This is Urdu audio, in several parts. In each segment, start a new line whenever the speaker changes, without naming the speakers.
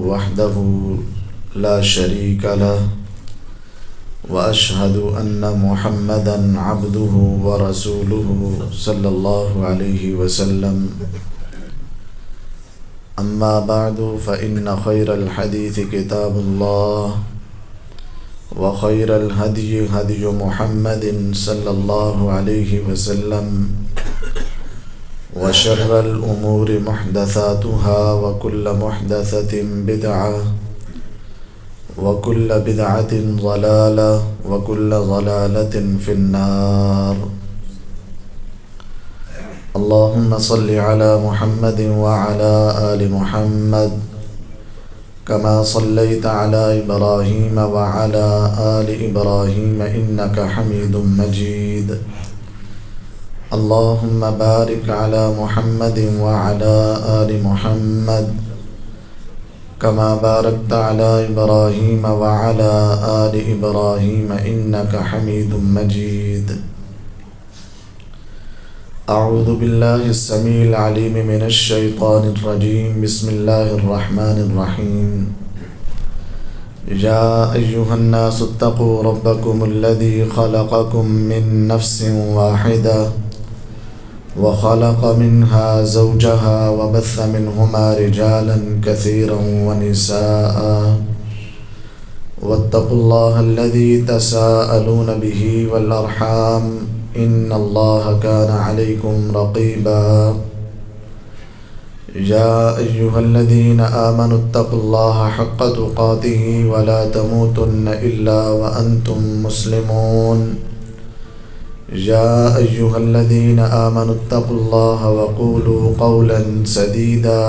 وحده لا شريك له وأشهد أن محمدا عبده ورسوله صلى الله عليه وسلم أما بعد فإن خير الحديث كتاب الله وخير الهدي هدي محمد صلى الله عليه وسلم وشر الأمور محدثاتها وكل محدثة بدعة وكل بدعة ضلالة وكل ضلالة في النار. اللهم صل على محمد وعلى آل محمد كما صليت على إبراهيم وعلى آل إبراهيم إنك حميد مجيد. اللهم بارك على محمد وعلى آل محمد كما باركت على إبراهيم وعلى آل إبراهيم إنك حميد مجيد. أعوذ بالله السميع العليم من الشيطان الرجيم. بسم الله الرحمن الرحيم. يا أيها الناس اتقوا ربكم الذي خلقكم من نفس واحدة وخلق منها زوجها وبث منهما رجالا كثيرا ونساء واتقوا الله الذي تساءلون به والأرحام إن الله كان عليكم رقيبا. يا أيها الذين آمنوا اتقوا الله حق تقاته ولا تموتن إلا وأنتم مسلمون. يا أيها الذين آمنوا اتقوا الله وقولوا قولا سديدا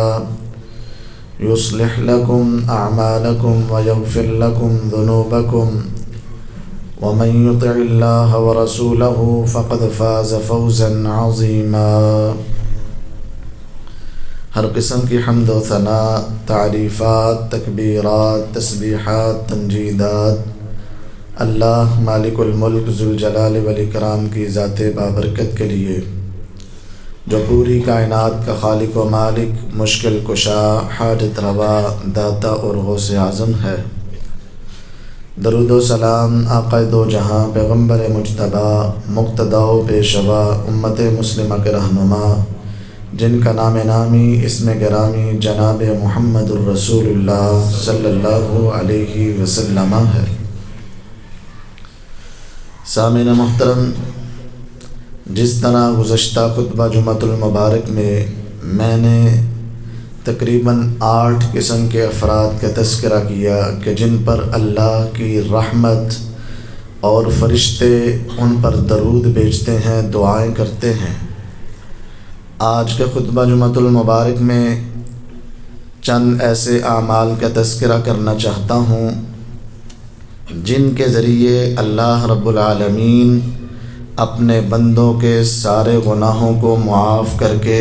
يصلح لكم أعمالكم ويغفر لكم ذنوبكم ومن يطع الله ورسوله فقد فاز فوزا عظيما. ہر قسم کی حمد و ثناء، تعریفات، تکبیرات، تسبیحات، تمجیدات اللہ مالک الملک ذوالجلال والاکرام کی ذات بابرکت کے لیے، جو پوری کائنات کا خالق و مالک، مشکل کشا، حاجت روا، داتا اور غوث اعظم ہے۔ درود و سلام آقا دو جہاں، پیغمبر مجتبی، مقتدی و پیشوا، امت مسلمہ کے رہنما، جن کا نام نامی، اسم گرامی جناب محمد الرسول اللہ صلی اللہ علیہ وسلم ہے۔ سامعین محترم، جس طرح گزشتہ خطبہ جمعۃ المبارک میں نے تقریباً 8 قسم کے افراد کا تذکرہ کیا کہ جن پر اللہ کی رحمت اور فرشتے ان پر درود بھیجتے ہیں، دعائیں کرتے ہیں۔ آج کے خطبہ جمعۃ المبارک میں چند ایسے اعمال کا تذکرہ کرنا چاہتا ہوں جن کے ذریعے اللہ رب العالمین اپنے بندوں کے سارے گناہوں کو معاف کر کے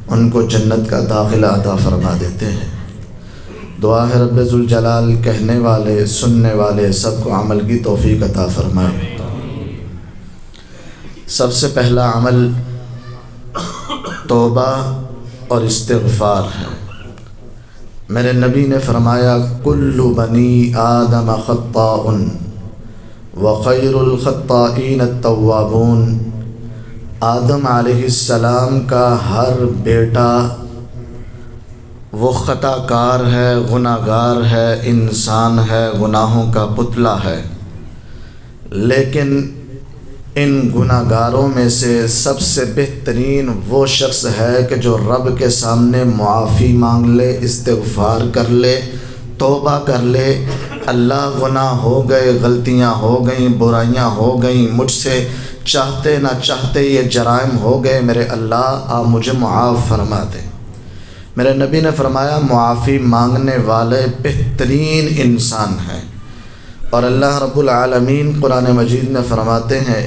ان کو جنت کا داخلہ عطا فرما دیتے ہیں۔ دعا ہے رب ذوالجلال کہنے والے، سننے والے سب کو عمل کی توفیق عطا فرمائے۔ سب سے پہلا عمل توبہ اور استغفار ہے۔ میرے نبی نے فرمایا کل بنی آدم خطاء وخیر الخطائین التوابون۔ آدم علیہ السلام کا ہر بیٹا وہ خطا کار ہے، گناہ گار ہے، انسان ہے، گناہوں کا پتلا ہے، لیکن ان گناہ گاروں میں سے سب سے بہترین وہ شخص ہے کہ جو رب کے سامنے معافی مانگ لے، استغفار کر لے، توبہ کر لے، اللہ گناہ ہو گئے، غلطیاں ہو گئیں، برائیاں ہو گئیں مجھ سے، چاہتے نہ چاہتے یہ جرائم ہو گئے، میرے اللہ آپ مجھے معاف فرما دیں۔ میرے نبی نے فرمایا معافی مانگنے والے بہترین انسان ہیں۔ اور اللہ رب العالمین قرآن مجید میں فرماتے ہیں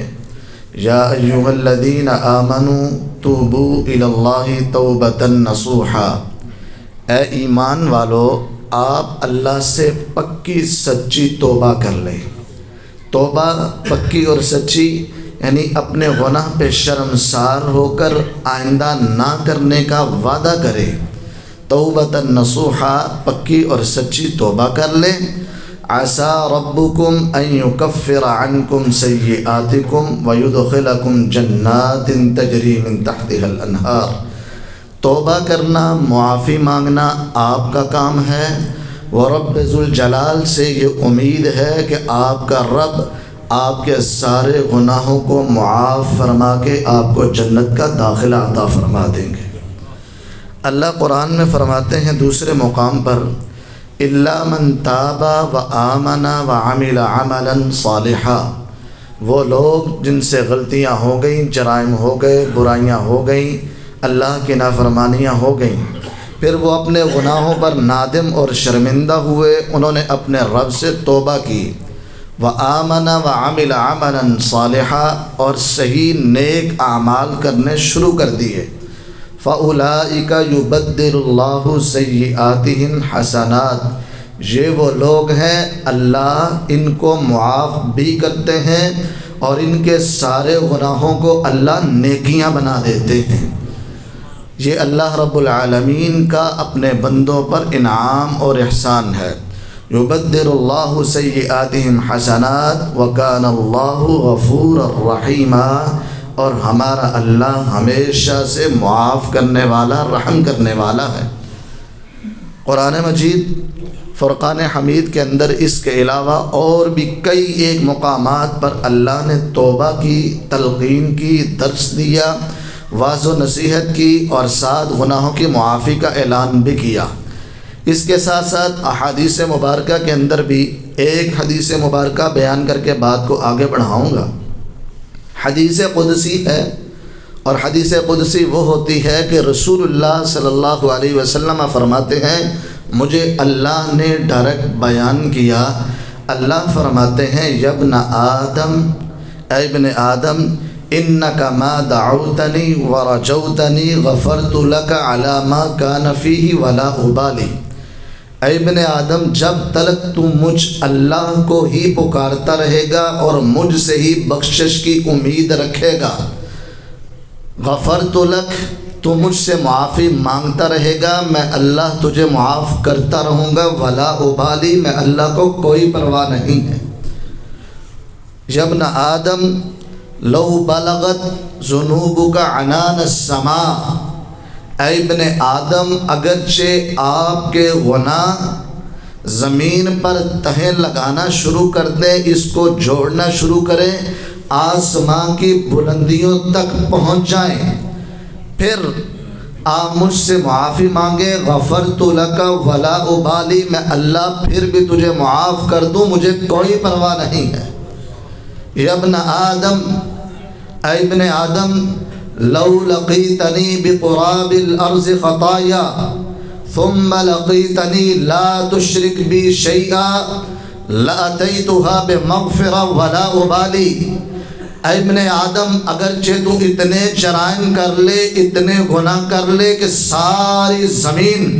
یا ایھا الذین آمنوا توبوا الی اللہ توبۃ نصوحا، اے ایمان والو آپ اللہ سے پکی سچی توبہ کر لیں۔ توبہ پکی اور سچی یعنی اپنے گناہ پہ شرمسار ہو کر آئندہ نہ کرنے کا وعدہ کرے۔ توبۃ نصوحا، پکی اور سچی توبہ کر لیں۔ عسى ربكم ان يكفر عنكم سيئاتكم ويدخلكم جنات تجري من تحتها الانہار۔ توبہ کرنا، معافی مانگنا آپ کا کام ہے، وہ رب ذوالجلال سے یہ امید ہے کہ آپ کا رب آپ کے سارے گناہوں کو معاف فرما کے آپ کو جنت کا داخلہ عطا فرما دیں گے۔ اللہ قرآن میں فرماتے ہیں دوسرے مقام پر، الا من تاب وآمن وعمل عملا صالحا، وہ لوگ جن سے غلطیاں ہو گئیں، جرائم ہو گئے، برائیاں ہو گئیں، اللہ کی نافرمانیاں ہو گئیں، پھر وہ اپنے گناہوں پر نادم اور شرمندہ ہوئے، انہوں نے اپنے رب سے توبہ کی، وآمن وعمل عملا صالحا، اور صحیح نیک اعمال کرنے شروع کر دیے، فَأُولَئِكَ يُبَدِّلُ اللَّهُ سَيِّئَاتِهِمْ حَسَنَاتٍ، یہ وہ لوگ ہیں اللہ ان کو معاف بھی کرتے ہیں اور ان کے سارے گناہوں کو اللہ نیکیاں بنا دیتے ہیں۔ یہ اللہ رب العالمین کا اپنے بندوں پر انعام اور احسان ہے۔ یبدل اللہ سیئاتہم حسنات وکان اللہ غفورا رحیما، اور ہمارا اللہ ہمیشہ سے معاف کرنے والا، رحم کرنے والا ہے۔ قرآن مجید فرقان حمید کے اندر اس کے علاوہ اور بھی کئی ایک مقامات پر اللہ نے توبہ کی، تلقین کی، درس دیا، واعظ و نصیحت کی، اور ساتھ گناہوں کی معافی کا اعلان بھی کیا۔ اس کے ساتھ ساتھ احادیث مبارکہ کے اندر بھی ایک حدیث مبارکہ بیان کر کے بات کو آگے بڑھاؤں گا۔ حدیث قدسی ہے، اور حدیث قدسی وہ ہوتی ہے کہ رسول اللہ صلی اللہ علیہ وسلم فرماتے ہیں، مجھے اللہ نے ڈائریکٹ بیان کیا۔ اللہ فرماتے ہیں، یا ابن آدم، اے ابن آدم، انک ما دعوتنی ورجوتنی غفرت لک علی ما کان فیہ ولا ابالی۔ اے ابن آدم، جب تک تو مجھ اللہ کو ہی پکارتا رہے گا اور مجھ سے ہی بخشش کی امید رکھے گا، غفرت لک، تو مجھ سے معافی مانگتا رہے گا، میں اللہ تجھے معاف کرتا رہوں گا، ولا ابالی، میں اللہ کو کوئی پرواہ نہیں ہے۔ یا ابن آدم لو بلغت ذنوبک عنان السماء، اے ابن آدم، اگرچہ آپ کے گناہ زمین پر تہیں لگانا شروع کر دیں، اس کو جوڑنا شروع کریں، آسمان کی بلندیوں تک پہنچ جائیں، پھر آپ مجھ سے معافی مانگے، غفرت لک ولا ابالی، میں اللہ پھر بھی تجھے معاف کر دوں، مجھے کوئی پرواہ نہیں ہے۔ یا ابن آدم، اے ابن آدم، لو لقیتنی بقراب الارض خطایا ثم لقیتنی لا تشرک بی شیئا لاتیتها بمغفرہ ولا ابالی۔ اے ابن آدم، اگرچہ تو اتنے جرائم کر لے، اتنے گناہ کر لے کہ ساری زمین،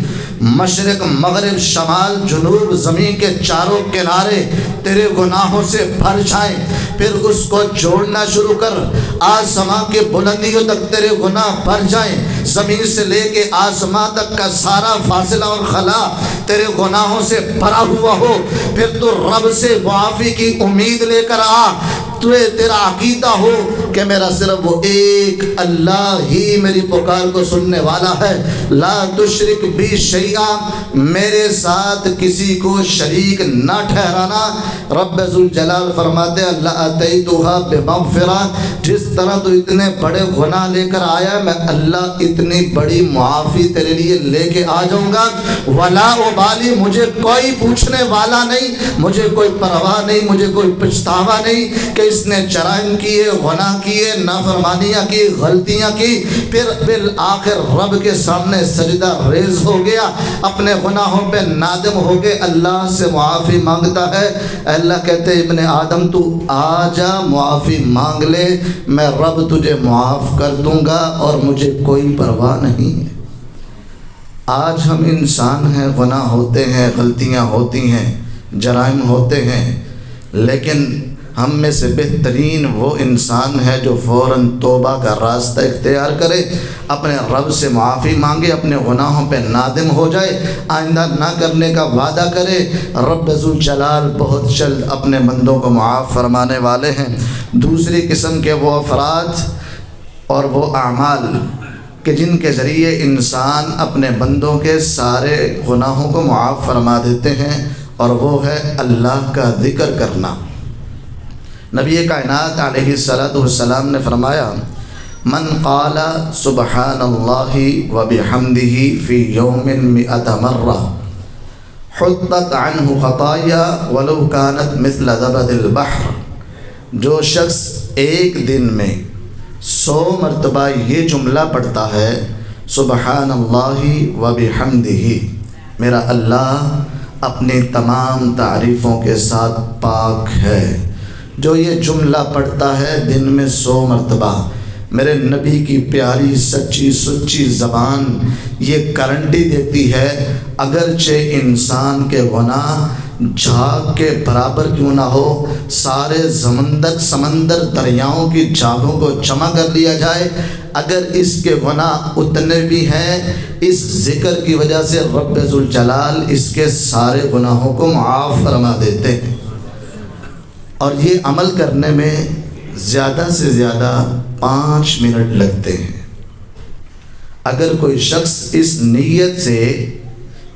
مشرق مغرب شمال جنوب، زمین کے چاروں کنارے تیرے گناہوں سے بھر جائیں، پھر اس کو جوڑنا شروع کر، آسمان کے بلندیوں تک تیرے گناہ بھر جائیں، زمین سے لے کے آسمان تک کا سارا فاصلہ اور خلا تیرے گناہوں سے بھرا ہوا ہو، پھر تو رب سے معافی کی امید لے کر آ، تیرا عقیدہ ہو کہ میرا صرف وہ ایک اللہ ہی میری پکار کو سننے والا ہے، لا تشرک بی شیئا، میرے ساتھ کسی کو شریک نہ ٹھہرانا۔ رب ذوالجلال فرماتے ہیں، اللہ اتیتھا بمغفرہ، جس طرح تو اتنے بڑے گناہ لے کر آیا، میں اللہ اتنی بڑی معافی تیرے لیے لے کے آ جاؤں گا، ولا ابالی، مجھے کوئی پوچھنے والا نہیں، مجھے کوئی پرواہ نہیں، مجھے کوئی پچھتاوا نہیں کہ اس نے جرائم کیے، گناہ کیے، نافرمانیاں کی، غلطیاں کی، پھر بالآخر رب کے سامنے سجدہ ریز ہو گیا، اپنے گناہوں پہ نادم ہو کے اللہ سے معافی مانگتا ہے۔ اللہ کہتے ہیں، ابن آدم تو آ جا، معافی مانگ لے، میں رب تجھے معاف کر دوں گا اور مجھے کوئی پرواہ نہیں ہے۔ آج ہم انسان ہیں، گناہ ہوتے ہیں، غلطیاں ہوتی ہیں، جرائم ہوتے ہیں، لیکن ہم میں سے بہترین وہ انسان ہے جو فوراً توبہ کا راستہ اختیار کرے، اپنے رب سے معافی مانگے، اپنے گناہوں پہ نادم ہو جائے، آئندہ نہ کرنے کا وعدہ کرے۔ رب ذوالجلال بہت جلد اپنے بندوں کو معاف فرمانے والے ہیں۔ دوسری قسم کے وہ افراد اور وہ اعمال کہ جن کے ذریعے انسان اپنے بندوں کے سارے گناہوں کو معاف فرما دیتے ہیں، اور وہ ہے اللہ کا ذکر کرنا۔ نبی کائنات علیہ السلام نے فرمایا، من قال سبحان اللہ وبحمدہ فی یوم 100 مرہ حطت عنہ خطایا ولو کانت مثل زبد البحر۔ جو شخص ایک دن میں 100 مرتبہ یہ جملہ پڑھتا ہے، سبحان اللہ وبحمدہ، میرا اللہ اپنی تمام تعریفوں کے ساتھ پاک ہے، جو یہ جملہ پڑھتا ہے دن میں 100 مرتبہ، میرے نبی کی پیاری سچی سچی زبان یہ گارنٹی دیتی ہے، اگرچہ انسان کے گناہ جھاگ کے برابر کیوں نہ ہو، سارے سمندر دریاؤں کی جھاگوں کو جمع کر لیا جائے، اگر اس کے گناہ اتنے بھی ہیں، اس ذکر کی وجہ سے رب ذوالجلال اس کے سارے گناہوں کو معاف فرما دیتے ہیں۔ اور یہ عمل کرنے میں زیادہ سے زیادہ 5 منٹ لگتے ہیں۔ اگر کوئی شخص اس نیت سے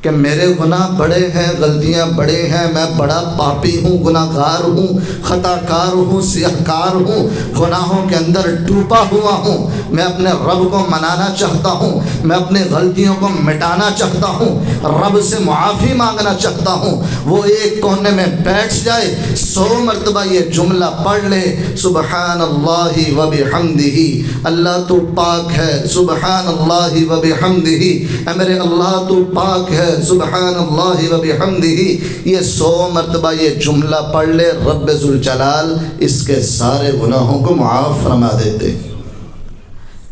کہ میرے گناہ بڑے ہیں، غلطیاں بڑے ہیں، میں بڑا پاپی ہوں، گناہ گار ہوں، خطا کار ہوں، سیاہ کار ہوں، گناہوں کے اندر ڈوبا ہوا ہوں، میں اپنے رب کو منانا چاہتا ہوں، میں اپنے غلطیوں کو مٹانا چاہتا ہوں، رب سے معافی مانگنا چاہتا ہوں، وہ ایک کونے میں بیٹھ جائے، 100 مرتبہ یہ جملہ پڑھ لے، سبحان اللہ وبحمدہ، اللہ تو پاک ہے، سبحان اللہ وبحمدہ، اے میرے اللہ تو پاک ہے، سبحان اللہ وبحمدہ، یہ 100 مرتبہ یہ جملہ پڑھ لے، رب ذوالجلال اس کے سارے گناہوں کو معاف فرما دیتے۔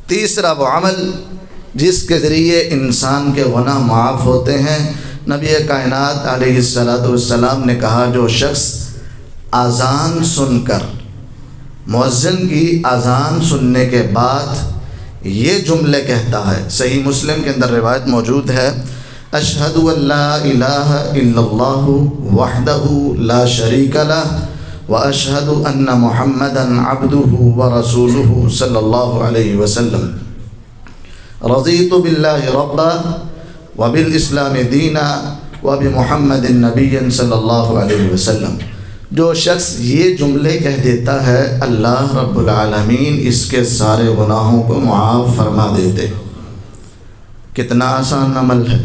تیسرا وہ عمل جس کے ذریعے انسان کے گناہ معاف ہوتے ہیں، نبی کائنات علیہ السلام نے کہا، جو شخص اذان سن کر، مؤذن کی اذان سننے کے بعد یہ جملے کہتا ہے، صحیح مسلم کے اندر روایت موجود ہے، اشہد ان لا الہ الا اللہ وحدہ لا شریک لہ واشہد ان محمدا عبدہ ورسولہ صلی اللہ علیہ وسلم، رضیت باللہ ربا وبالاسلام دینا وبمحمد نبی صلی اللہ علیہ وسلم۔ جو شخص یہ جملے کہہ دیتا ہے، اللہ رب العالمین اس کے سارے گناہوں کو معاف فرما دیتے۔ کتنا آسان عمل ہے،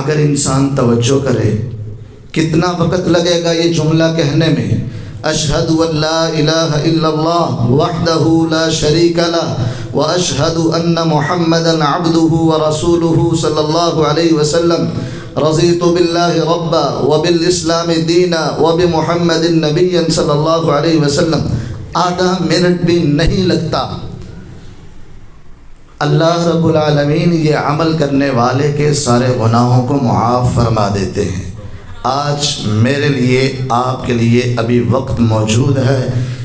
اگر انسان توجہ کرے، کتنا وقت لگے گا یہ جملہ کہنے میں، اشہد ان لا الہ الا اللہ وحدہ لا شریک لہ واشہد ان محمدا عبدہ ورسولہ صلی اللہ علیہ وسلم، رضیت باللہ ربا وبالاسلام دینا وبمحمد نبی صلی اللہ علیہ وسلم۔ آدھا منٹ بھی نہیں لگتا، اللہ رب العالمین یہ عمل کرنے والے کے سارے گناہوں کو معاف فرما دیتے ہیں۔ آج میرے لیے، آپ کے لیے ابھی وقت موجود ہے،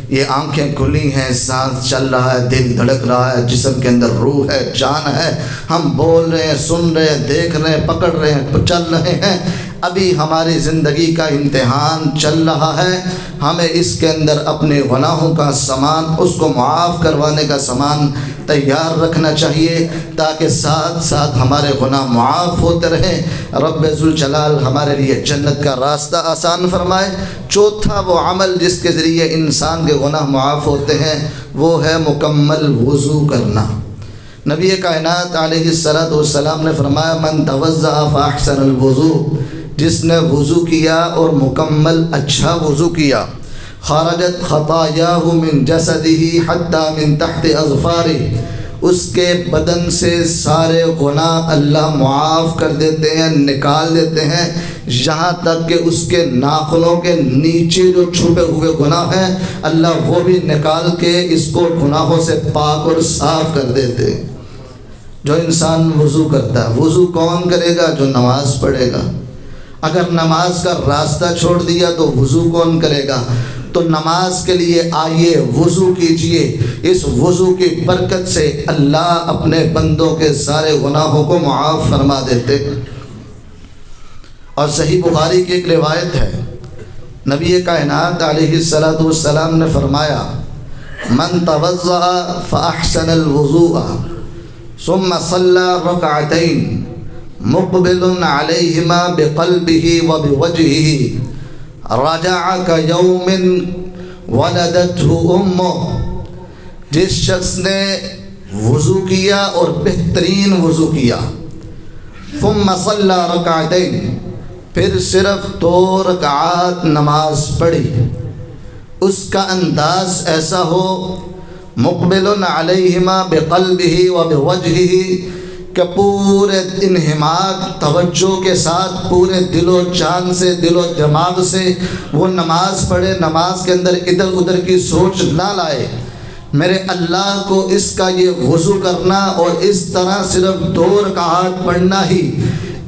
یہ آنکھیں کھلی ہیں، سانس چل رہا ہے، دل دھڑک رہا ہے، جسم کے اندر روح ہے، جان ہے، ہم بول رہے ہیں، سن رہے ہیں، دیکھ رہے ہیں، پکڑ رہے ہیں، چل رہے ہیں، ابھی ہماری زندگی کا امتحان چل رہا ہے، ہمیں اس کے اندر اپنے گناہوں کا سامان، اس کو معاف کروانے کا سامان تیار رکھنا چاہیے، تاکہ ساتھ ساتھ ہمارے گناہ معاف ہوتے رہیں، رب ذوالجلال ہمارے لیے جنت کا راستہ آسان فرمائے۔ چوتھا وہ عمل جس کے ذریعے انسان کے گناہ معاف ہوتے ہیں، وہ ہے مکمل وضو کرنا۔ نبی کائنات علیہ السلام نے فرمایا، من توضأ فاحسن الوضوء، جس نے وضو کیا اور مکمل اچھا وضو کیا، خرجت خطاياه من جسده حتى من تحت اظفاره، اس کے بدن سے سارے گناہ اللہ معاف کر دیتے ہیں، نکال دیتے ہیں، یہاں تک کہ اس کے ناخنوں کے نیچے جو چھپے ہوئے گناہ ہیں، اللہ وہ بھی نکال کے اس کو گناہوں سے پاک اور صاف کر دیتے ہیں۔ جو انسان وضو کرتا ہے، وضو کون کرے گا؟ جو نماز پڑھے گا۔ اگر نماز کا راستہ چھوڑ دیا تو وضو کون کرے گا؟ تو نماز کے لیے آئیے، وضو کیجئے، اس وضو کی برکت سے اللہ اپنے بندوں کے سارے گناہوں کو معاف فرما دیتے۔ اور صحیح بخاری کی ایک روایت ہے، نبی کائنات علیہ السلام نے فرمایا، من توضأ فأحسن الوضوء ثم صلى ركعتين مقبل عليهما بقلبه وبوجهه رجع كيوم ولدته امه۔ جس شخص نے وضو کیا اور بہترین وضو کیا، ثم صلى ركعتين، پھر صرف 2 رکعات نماز پڑھی، اس کا انداز ایسا ہو، مقبل علیہما بقلبہ وبوجہہ، کہ پورے انہماک توجہ کے ساتھ پورے دل و جان سے، دل و دماغ سے وہ نماز پڑھے، نماز کے اندر ادھر ادھر کی سوچ نہ لائے۔ میرے اللہ کو اس کا یہ وضو کرنا اور اس طرح صرف 2 رکعات پڑھنا ہی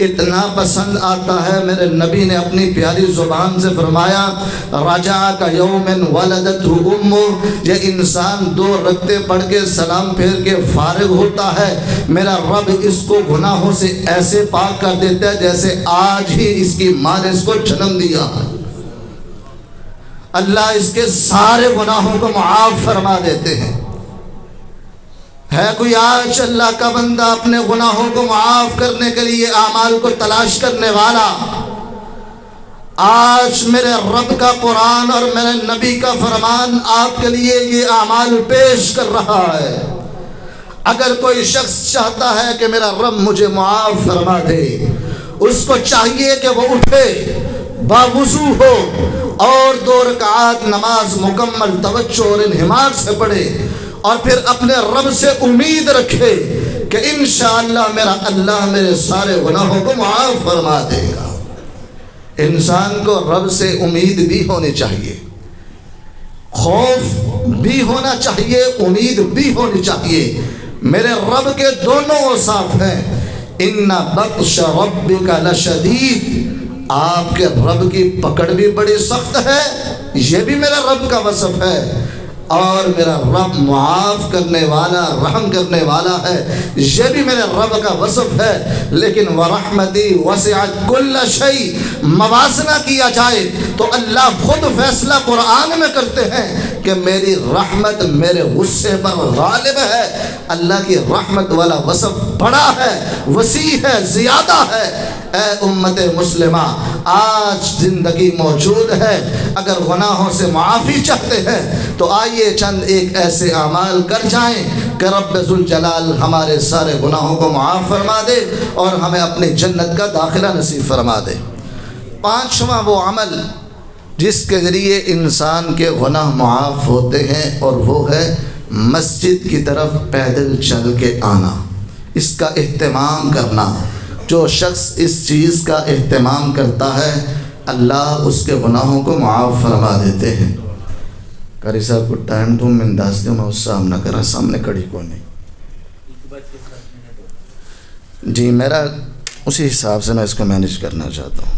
اتنا پسند آتا ہے، میرے نبی نے اپنی پیاری زبان سے فرمایا، رجع کیوم ولدته امه، یہ انسان 2 رکعتیں پڑھ کے سلام پھیر کے فارغ ہوتا ہے، میرا رب اس کو گناہوں سے ایسے پاک کر دیتا ہے جیسے آج ہی اس کی ماں نے اس کو جنم دیا۔ اللہ اس کے سارے گناہوں کو معاف فرما دیتے ہیں۔ ہے کوئی آج اللہ کا بندہ اپنے گناہوں کو معاف کرنے کے لیے اعمال کو تلاش کرنے والا؟ آج میرے رب کا قرآن اور میرے نبی کا فرمان آپ کے لیے یہ اعمال پیش کر رہا ہے۔ اگر کوئی شخص چاہتا ہے کہ میرا رب مجھے معاف فرما دے، اس کو چاہیے کہ وہ اٹھے، باوضو ہو اور 2 رکعات نماز مکمل توجہ اور انہماک سے پڑھے، اور پھر اپنے رب سے امید رکھے کہ انشاءاللہ میرا اللہ میرے سارے گناہوں کو معاف فرما دے گا۔ انسان کو رب سے امید بھی ہونی چاہیے، خوف بھی ہونا چاہیے، امید بھی ہونی چاہیے۔ میرے رب کے دونوں اوصاف ہیں، ان بطش ربک لشدید، آپ کے رب کی پکڑ بھی بڑی سخت ہے، یہ بھی میرا رب کا وصف ہے، اور میرا رب معاف کرنے والا، رحم کرنے والا ہے، یہ بھی میرے رب کا وصف ہے۔ لیکن وَرَحْمَتِي وَسِعَتْ كُلَّ شَيْءٍ، موازنہ کیا جائے تو اللہ خود فیصلہ قرآن میں کرتے ہیں کہ میری رحمت میرے غصے پر غالب ہے۔ اللہ کی رحمت والا وصف بڑا ہے، وسیع ہے، زیادہ ہے۔ اے امت مسلمہ، آج زندگی موجود ہے، اگر گناہوں سے معافی چاہتے ہیں تو آئیے چند ایک ایسے اعمال کر جائیں کہ رب ذوالجلال ہمارے سارے گناہوں کو معاف فرما دے اور ہمیں اپنی جنت کا داخلہ نصیب فرما دے۔ 5واں وہ عمل جس کے ذریعے انسان کے گناہ معاف ہوتے ہیں، اور وہ ہے مسجد کی طرف پیدل چل کے آنا، اس کا اہتمام کرنا۔ جو شخص اس چیز کا اہتمام کرتا ہے، اللہ اس کے گناہوں کو معاف فرما دیتے ہیں۔ قاری صاحب کو ٹائم تو میں انداز دوں، میں اس سامنے کرا، سامنے کڑی کو نہیں جی، میرا اسی حساب سے میں اس کو مینیج کرنا چاہتا ہوں۔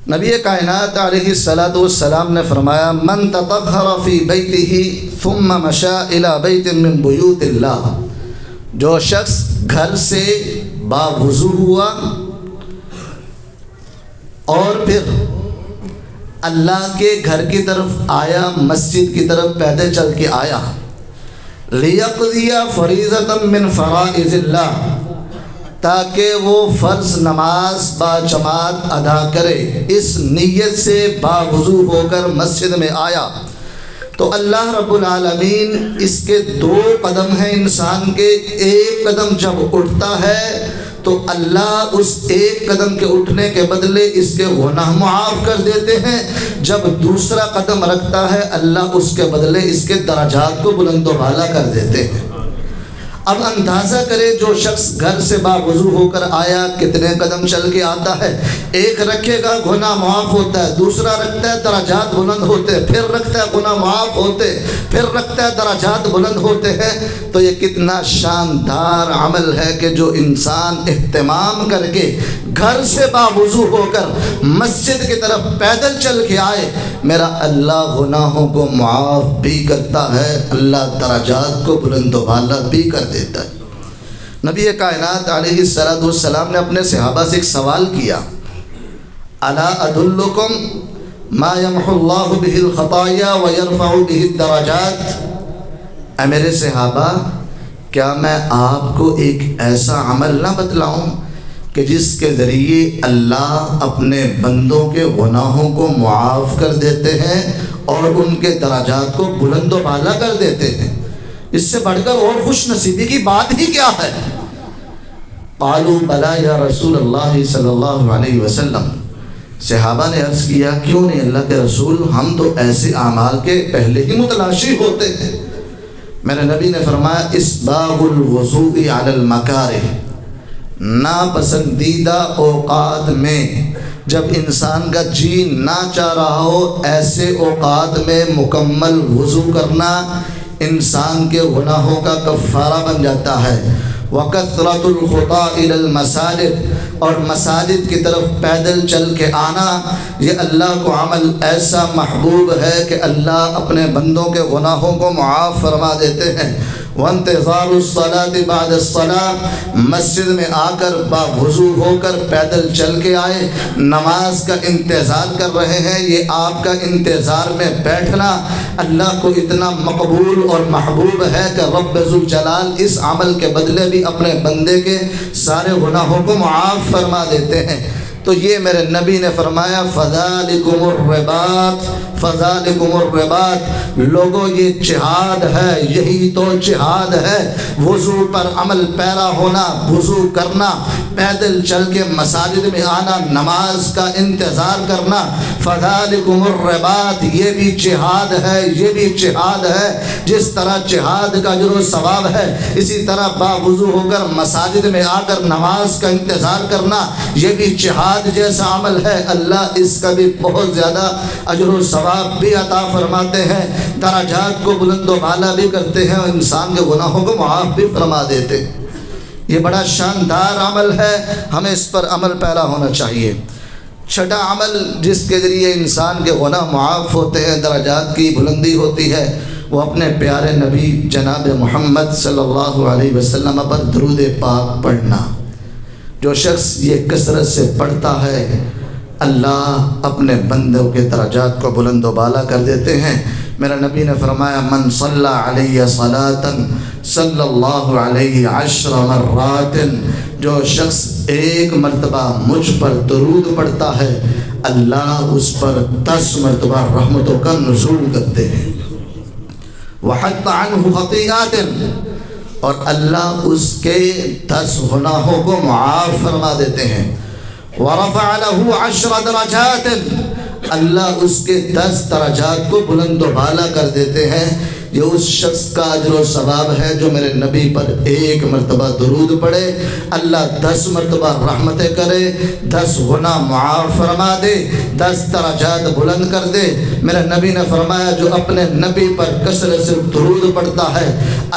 نبی کائنات علیہ السلام نے فرمایا، من تطہر فی بیتہ ثم مشى الی بیت من بیوت اللہ، جو شخص گھر سے باوضو ہوا اور پھر اللہ کے گھر کی طرف آیا، مسجد کی طرف پیدل چل کے آیا، لیقضی فریضۃ من فرائض اللہ، تاکہ وہ فرض نماز باجماعت ادا کرے، اس نیت سے باوضو ہو کر مسجد میں آیا، تو اللہ رب العالمین اس کے 2 قدم ہیں انسان کے، ایک قدم جب اٹھتا ہے تو اللہ اس ایک قدم کے اٹھنے کے بدلے اس کے گناہ معاف کر دیتے ہیں، جب دوسرا قدم رکھتا ہے اللہ اس کے بدلے اس کے درجات کو بلند و بالا کر دیتے ہیں۔ اب اندازہ کرے جو شخص گھر سے باوضو ہو کر آیا کتنے قدم چل کے آتا ہے، ایک رکھے گا گناہ معاف ہوتا ہے، دوسرا رکھتا ہے درجات بلند ہوتے ہیں، پھر رکھتا ہے گناہ معاف ہوتے، پھر رکھتا ہے درجات بلند ہوتے ہیں۔ تو یہ کتنا شاندار عمل ہے کہ جو انسان اہتمام کر کے گھر سے باوضو ہو کر مسجد کی طرف پیدل چل کے آئے، میرا اللہ گناہوں کو معاف بھی کرتا ہے، اللہ درجات کو بلند و بالا بھی کر دیتا ہے۔ نبی کائنات علیہ السلام نے اپنے صحابہ سے ایک سوال کیا، الا ادلکم ما یمحو اللہ بہ الخطایا ویرفع بہ الدرجات، اے میرے صحابہ کیا میں آپ کو ایک ایسا عمل نہ بتلاؤں کہ جس کے ذریعے اللہ اپنے بندوں کے گناہوں کو معاف کر دیتے ہیں اور ان کے درجات کو بلند و بالا کر دیتے ہیں؟ اس سے بڑھ کر اور خوش نصیبی کی بات ہی کیا ہے؟ قالوا بلا یا رسول اللہ صلی اللہ علیہ وسلم، صحابہ نے عرض کیا کیوں نہیں اللہ کے رسول، ہم تو ایسے اعمال کے پہلے ہی متلاشی ہوتے ہیں۔ میرے نبی نے فرمایا اسباغ الوضوء علی المکارہ، ناپسندیدہ اوقات میں جب انسان کا جی نہ چاہ رہا ہو، ایسے اوقات میں مکمل وضو کرنا انسان کے گناہوں کا کفارہ بن جاتا ہے۔ وَكَثْرَةُ الْخُطَىٰ إِلَى الْمَسَاجِدِ، اور مساجد کی طرف پیدل چل کے آنا، یہ اللہ کو عمل ایسا محبوب ہے کہ اللہ اپنے بندوں کے گناہوں کو معاف فرما دیتے ہیں۔ وانتظار الصلاة بعد الصلاة، مسجد میں آ کر باوضو ہو کر پیدل چل کے آئے، نماز کا انتظار کر رہے ہیں، یہ آپ کا انتظار میں بیٹھنا اللہ کو اتنا مقبول اور محبوب ہے کہ رب ذوالجلال اس عمل کے بدلے بھی اپنے بندے کے سارے گناہوں کو معاف فرما دیتے ہیں۔ تو یہ میرے نبی نے فرمایا فذالکم الرباط، فذالکم الرباط، لوگوں یہ جہاد ہے، یہی تو جہاد ہے، وضو پر عمل پیرا ہونا، وضو کرنا، پیدل چل کے مساجد میں آنا، نماز کا انتظار کرنا، فذالکم الرباط، یہ بھی جہاد ہے، یہ بھی جہاد ہے۔ جس طرح جہاد کا اجر و ثواب ہے، اسی طرح باوضو ہو کر مساجد میں آ کر نماز کا انتظار کرنا یہ بھی جہاد جیسا عمل ہے۔ اللہ اس کا بھی بہت زیادہ اجر و ثواب بھی عطا فرماتے ہیں، درجات کو بلند و بالا بھی کرتے ہیں اور انسان کے گناہوں کو معاف بھی فرما دیتے ہیں۔ یہ بڑا شاندار عمل ہے، ہمیں اس پر عمل پیرا ہونا چاہیے۔ چھٹا عمل جس کے ذریعے انسان کے گناہ معاف ہوتے ہیں، درجات کی بلندی ہوتی ہے، وہ اپنے پیارے نبی جناب محمد صلی اللہ علیہ وسلم پر درود پاک پڑھنا۔ جو شخص یہ کثرت سے پڑھتا ہے، اللہ اپنے بندوں کے درجات کو بلند و بالا کر دیتے ہیں۔ میرا نبی نے فرمایا من صلی علیہ صلاۃ صلی اللہ علیہ 10 مرات، جو شخص ایک مرتبہ مجھ پر درود پڑھتا ہے، اللہ اس پر 10 مرتبہ رحمتوں کا نزول کرتے ہیں۔ وحط عنہ خطیئات، اور اللہ اس کے 10 گناہوں کو معاف فرما دیتے ہیں۔ ورفع له 10 درجات، اللہ اس کے 10 درجات کو بلند و بالا کر دیتے ہیں۔ یہ اس شخص کا اجر و ثواب ہے جو میرے نبی پر ایک مرتبہ درود پڑھے، اللہ 10 مرتبہ رحمتیں کرے، 10 گناہ معاف فرما دے، 10 درجات بلند کر دے۔ میرے نبی نے فرمایا جو اپنے نبی پر کثرت سے درود پڑھتا ہے،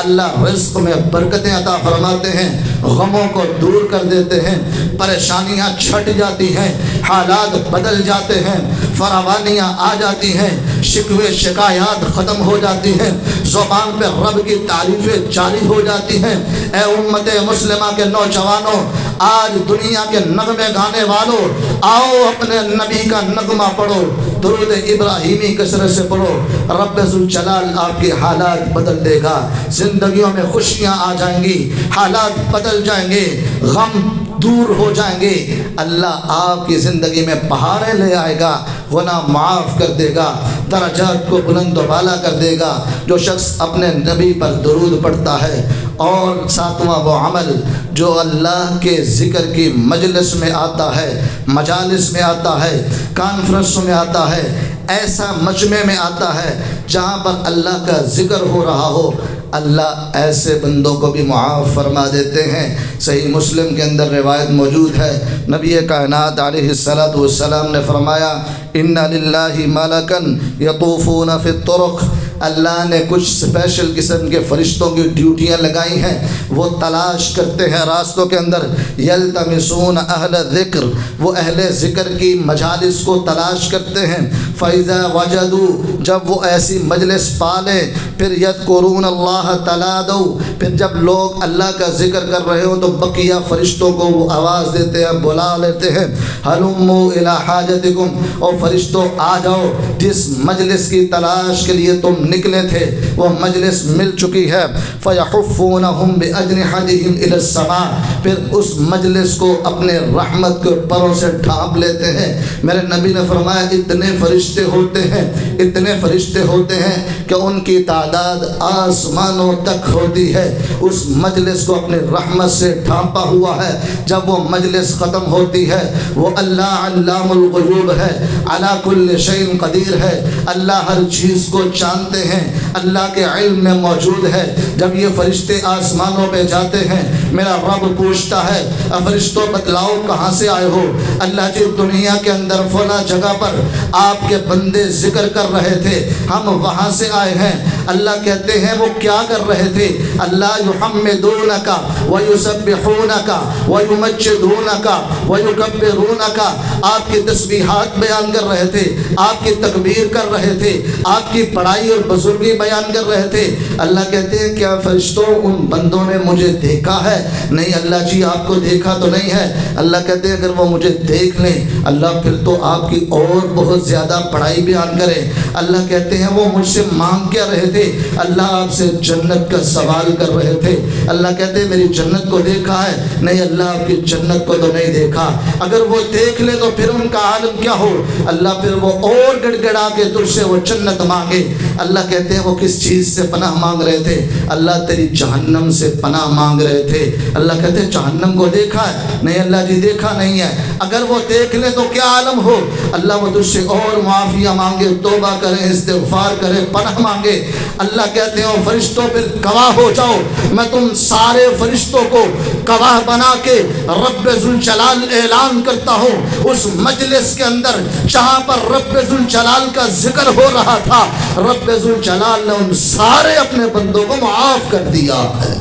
اللہ رزق میں برکتیں عطا فرماتے ہیں، غموں کو دور کر دیتے ہیں، پریشانیاں چھٹ جاتی ہیں، حالات بدل جاتے ہیں، فراوانیاں آ جاتی ہیں، شکوے شکایات ختم ہو جاتی ہیں، زبان پہ رب کی تعریفیں جاری ہو جاتی ہیں۔ اے امت مسلمہ کے نوجوانوں، آج دنیا کے نغمے گانے والوں، آؤ اپنے نبی کا نغمہ پڑھو، درود ابراہیمی کثرت سے پڑھو، رب ذوالجلال آپ کے حالات بدل دے گا، زندگیوں میں خوشیاں آ جائیں گی، حالات بدل جائیں گے، غم دور ہو جائیں گے، اللہ آپ کی زندگی میں بہاریں لے آئے گا، گناہ معاف کر دے گا، درجات کو بلند و بالا کر دے گا۔ جو شخص اپنے نبی پر درود پڑھتا ہے، اور 7واں وہ عمل جو اللہ کے ذکر کی مجلس میں آتا ہے، مجالس میں آتا ہے، کانفرنسوں میں آتا ہے، ایسا مجمع میں آتا ہے جہاں پر اللہ کا ذکر ہو رہا ہو، اللہ ایسے بندوں کو بھی معاف فرما دیتے ہیں۔ صحیح مسلم کے اندر روایت موجود ہے، نبی کائنات علیہ الصلوۃ والسلام نے فرمایا ان للہ ملکا یطوفون فی الطرق، اللہ نے کچھ اسپیشل قسم کے فرشتوں کی ڈیوٹیاں لگائی ہیں، وہ تلاش کرتے ہیں راستوں کے اندر، یلتمسون اہل ذکر، وہ اہل ذکر کی مجالس کو تلاش کرتے ہیں، فَإِذَا وَجَدُوا، جب وہ ایسی مجلس پالیں، پھر یذکرون اللہ تلادوا، پھر جب لوگ اللہ کا ذکر کر رہے ہوں تو بقیہ فرشتوں کو وہ آواز دیتے ہیں، بلا لیتے ہیں، ہلموا الی حاجتکم، اور فرشتوں آ جاؤ، جس مجلس کی تلاش کے لیے تم نکلے تھے وہ مجلس مل چکی ہے، فَيَحُفُّونَهُمْ بِأَجْنِحَتِهِمْ إِلَى السَّمَاءِ، پھر اس مجلس کو اپنے رحمت کے پروں سے ڈھانپ لیتے ہیں۔ میرے نبی نے فرمایا اتنے فرشتے ہوتے ہیں، اتنے فرشتے ہوتے ہیں کہ ان کی تعداد آسمانوں تک ہوتی ہے، اس مجلس کو اپنے رحمت سے ڈھانپا ہوا ہے۔ جب وہ مجلس ختم ہوتی ہے، وہ اللہ علام الغیوب ہے، علی کل شیء قدیر ہے، اللہ ہر چیز کو جانتے ہیں، اللہ کے علم میں موجود ہے۔ جب یہ فرشتے آسمانوں پہ جاتے ہیں، میرا رب پوچھتا ہے فرشتوں بتلاؤ کہاں سے آئے ہو؟ اللہ جی دنیا کے اندر فلاں جگہ پر آپ کے بندے ذکر کر رہے تھے، ہم وہاں سے آئے ہیں۔ اللہ کہتے ہیں وہ کیا کر رہے تھے؟ اللہ یحمدونک ویسبحونک ویمجدونک ویکبرونک، آپ کی تسبیحات بیان کر رہے تھے، آپ کی تکبیر کر رہے تھے، آپ کی بڑائی اور بزرگی بیان کر رہے تھے۔ اللہ کہتے ہیں کیا فرشتوں ان بندوں نے مجھے دیکھا ہے؟ نہیں اللہ جی آپ کو دیکھا تو نہیں ہے۔ اللہ کہتے ہیں اگر وہ مجھے دیکھ لیں اللہ پھر تو آپ کی اور بہت زیادہ بڑائی بیان کرے۔ اللہ کہتے ہیں وہ مجھ سے مانگ کیا رہے تھے؟ اللہ آپ سے جنت کا سوال کر رہے تھے۔ اللہ کہتے ہیں میری جنت کو دیکھا ہے؟ نہیں اللہ آپ کی جنت کو تو نہیں دیکھا۔ اگر وہ دیکھ لے تو پھر ان کا عالم کیا ہو؟ اللہ پھر وہ اور گڑ گڑا کے تجھ سے وہ جنت مانگے۔ اللہ کہتے ہیں وہ کس چیز سے پناہ مانگ رہے تھے؟ اللہ تیری جہنم سے پناہ مانگ رہے تھے۔ اللہ کہتے ہیں جہنم کو دیکھا ہے؟ نہیں اللہ جی دیکھا نہیں ہے۔ اگر وہ دیکھ لے تو کیا عالم ہو؟ اللہ وہ تجھ سے اور معافیاں مانگے، توبہ کرے، استغفار کرے، پناہ مانگے۔ اللہ کہتے ہیں فرشتوں پھر گواہ ہو جاؤ، میں تم سارے فرشتوں کو گواہ بنا کے رب ذوالجلال اعلان کرتا ہوں اس مجلس کے اندر جہاں پر رب ذوالجلال کا ذکر ہو رہا تھا، رب ذوالجلال نے ان سارے اپنے بندوں کو معاف کر دیا ہے۔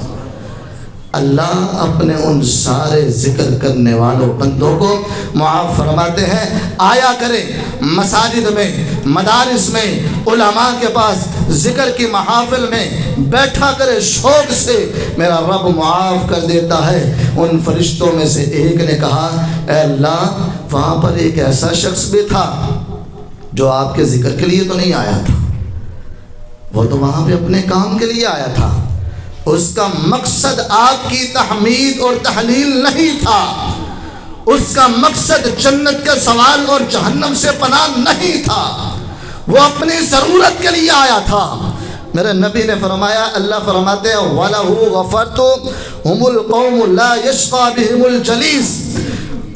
اللہ اپنے ان سارے ذکر کرنے والوں بندوں کو معاف فرماتے ہیں۔ آیا کرے مساجد میں، مدارس میں، علماء کے پاس ذکر کی محافل میں بیٹھا کرے شوق سے، میرا رب معاف کر دیتا ہے۔ ان فرشتوں میں سے ایک نے کہا اے اللہ وہاں پر ایک ایسا شخص بھی تھا جو آپ کے ذکر کے لیے تو نہیں آیا تھا، وہ تو وہاں پہ اپنے کام کے لیے آیا تھا، اس کا مقصد آپ کی تحمید اور تحلیل نہیں تھا، اس کا مقصد جنت کا سوال اور جہنم سے پناہ نہیں تھا، وہ اپنی ضرورت کے لیے آیا تھا۔ میرے نبی نے فرمایا، اللہ فرماتے ہیں وَلَهُ غَفَرْتُ هُمُ الْقَوْمُ لَا يَشْقَى بِهِمُ الْجَلِيسُ،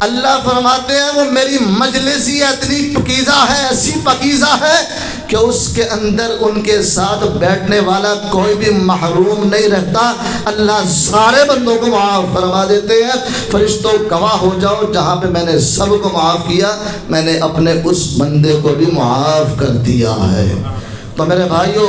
اللہ فرماتے ہیں وہ میری مجلس ہی اتنی پکیزہ ہے، ایسی پکیزہ ہے کہ اس کے اندر ان کے ساتھ بیٹھنے والا کوئی بھی محروم نہیں رہتا۔ اللہ سارے بندوں کو معاف فرما دیتے ہیں۔ فرشتوں گواہ ہو جاؤ جہاں پہ میں نے سب کو معاف کیا، میں نے اپنے اس بندے کو بھی معاف کر دیا ہے۔ تو میرے بھائیوں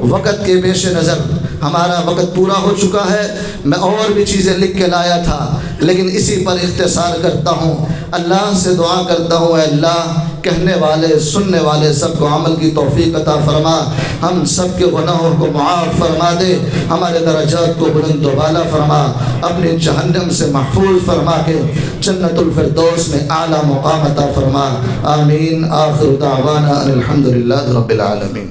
وقت کے پیش نظر ہمارا وقت پورا ہو چکا ہے، میں اور بھی چیزیں لکھ کے لایا تھا لیکن اسی پر اختصار کرتا ہوں۔ اللہ سے دعا کرتا ہوں اے اللہ کہنے والے سننے والے سب کو عمل کی توفیق عطا فرما، ہم سب کے گناہوں کو معاف فرما دے، ہمارے درجات کو بلند و بالا فرما، اپنے جہنم سے محفوظ فرما کے جنت الفردوس میں اعلیٰ مقام عطا فرما۔ آمین۔ آخر دعوانا الحمدللہ رب العالمین۔